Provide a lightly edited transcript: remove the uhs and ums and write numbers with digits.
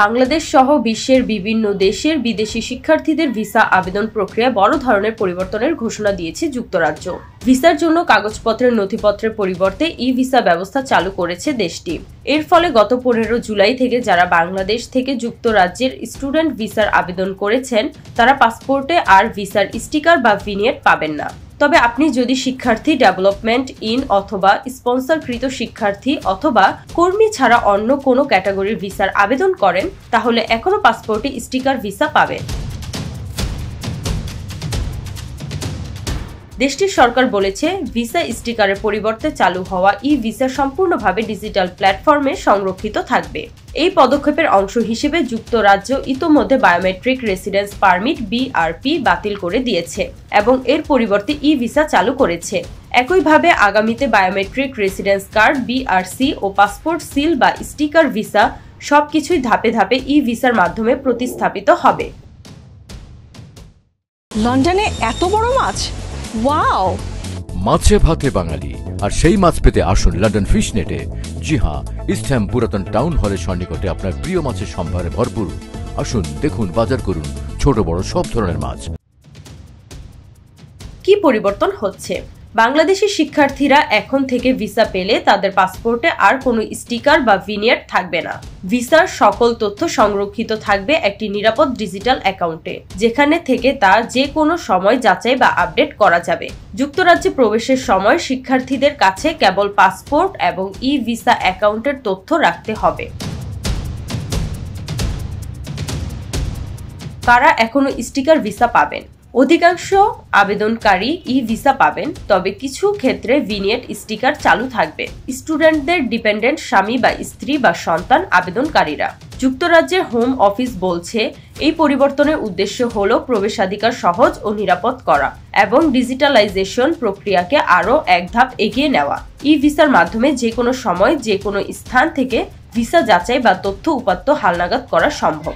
বাংলাদেশ সহ বিশ্বের বিভিন্ন দেশের বিদেশি শিক্ষার্থীদের ভিসা আবেদন প্রক্রিয়া বড় ধরনের পরিবর্তনের ঘোষণা দিয়েছে যুক্তরাজ্য। ভিসার জন্য কাগজপত্রের নথিপত্রের পরিবর্তে ই-ভিসা ব্যবস্থা চালু করেছে দেশটি। এর ফলে গত 15 জুলাই থেকে যারা বাংলাদেশ থেকে যুক্তরাজ্যের স্টুডেন্ট ভিসার আবেদন করেছেন তারা পাসপোর্টে আর ভিসার স্টিকার বা ভিনিয়েট পাবেন না। তবে আপনি যদি শিক্ষার্থী, ডেভেলপমেন্ট ইন অথবা স্পন্সরকৃত শিক্ষার্থী অথবা কর্মী ছাড়া অন্য কোনো ক্যাটাগরির ভিসার আবেদন করেন তাহলে এখনো পাসপোর্টে স্টিকার ভিসা পাবেন। দেশটির সরকার বলেছে, ভিসা স্টিকারের পরিবর্তে চালু হওয়া ই-ভিসা সম্পূর্ণভাবে ডিজিটাল প্ল্যাটফর্মে সংরক্ষিত থাকবে। এই পদক্ষেপের অংশ হিসেবে যুক্তরাজ্য ইতোমধ্যে বায়োমেট্রিক রেসিডেন্স পারমিট (BRP) বাতিল করে দিয়েছে এবং এর পরিবর্তে ই-ভিসা চালু করেছে। একইভাবে আগামীতে বায়োমেট্রিক রেসিডেন্স কার্ড (BRC) ও পাসপোর্ট সিল বা স্টিকার ভিসা সবকিছুই ধাপে ধাপে ই-ভিসার মাধ্যমে প্রতিস্থাপিত হবে। লন্ডনে এত বড় মাছ! ওয়াও! মাছে ভাতে বাঙালি, আর সেই মাছ পেতে আসুন লন্ডন ফিশ নেটে। জি হ্যাঁ, ইস্টহ্যাম পুরাতন টাউন হলের সন্নিকটে আপনার প্রিয় মাছের সম্ভারে ভরপুর। আসুন, দেখুন, বাজার করুন ছোট বড় সব ধরনের মাছ। কি পরিবর্তন হচ্ছে? বাংলাদেশি শিক্ষার্থীরা এখন থেকে ভিসা পেলে তাদের পাসপোর্টে আর কোনো স্টিকার বা ভিনিয়েট থাকবে না। ভিসার সকল তথ্য সংরক্ষিত থাকবে একটি নিরাপদ ডিজিটাল অ্যাকাউন্টে, যেখানে থেকে তা যে কোনো সময় যাচাই বা আপডেট করা যাবে। যুক্তরাজ্যে প্রবেশের সময় শিক্ষার্থীদের কাছে কেবল পাসপোর্ট এবং ই-ভিসা অ্যাকাউন্টের তথ্য রাখতে হবে। কারা এখনো স্টিকার ভিসা পাবেন? অধিকাংশ আবেদনকারী ই-ভিসা পাবেন, তবে কিছু ক্ষেত্রে ভিনিয়েট স্টিকার চালু থাকবে। স্টুডেন্টদের ডিপেন্ডেন্ট স্বামী বা স্ত্রী বা সন্তান আবেদনকারীরা। যুক্তরাজ্যের হোম অফিস বলছে, এই পরিবর্তনের উদ্দেশ্য হল প্রবেশাধিকার সহজ ও নিরাপদ করা এবং ডিজিটালাইজেশন প্রক্রিয়াকে আরও এক ধাপ এগিয়ে নেওয়া। ই-ভিসার মাধ্যমে যে কোনো সময় যে কোনো স্থান থেকে ভিসা যাচাই বা তথ্য উপাত্ত হালনাগাদ করা সম্ভব।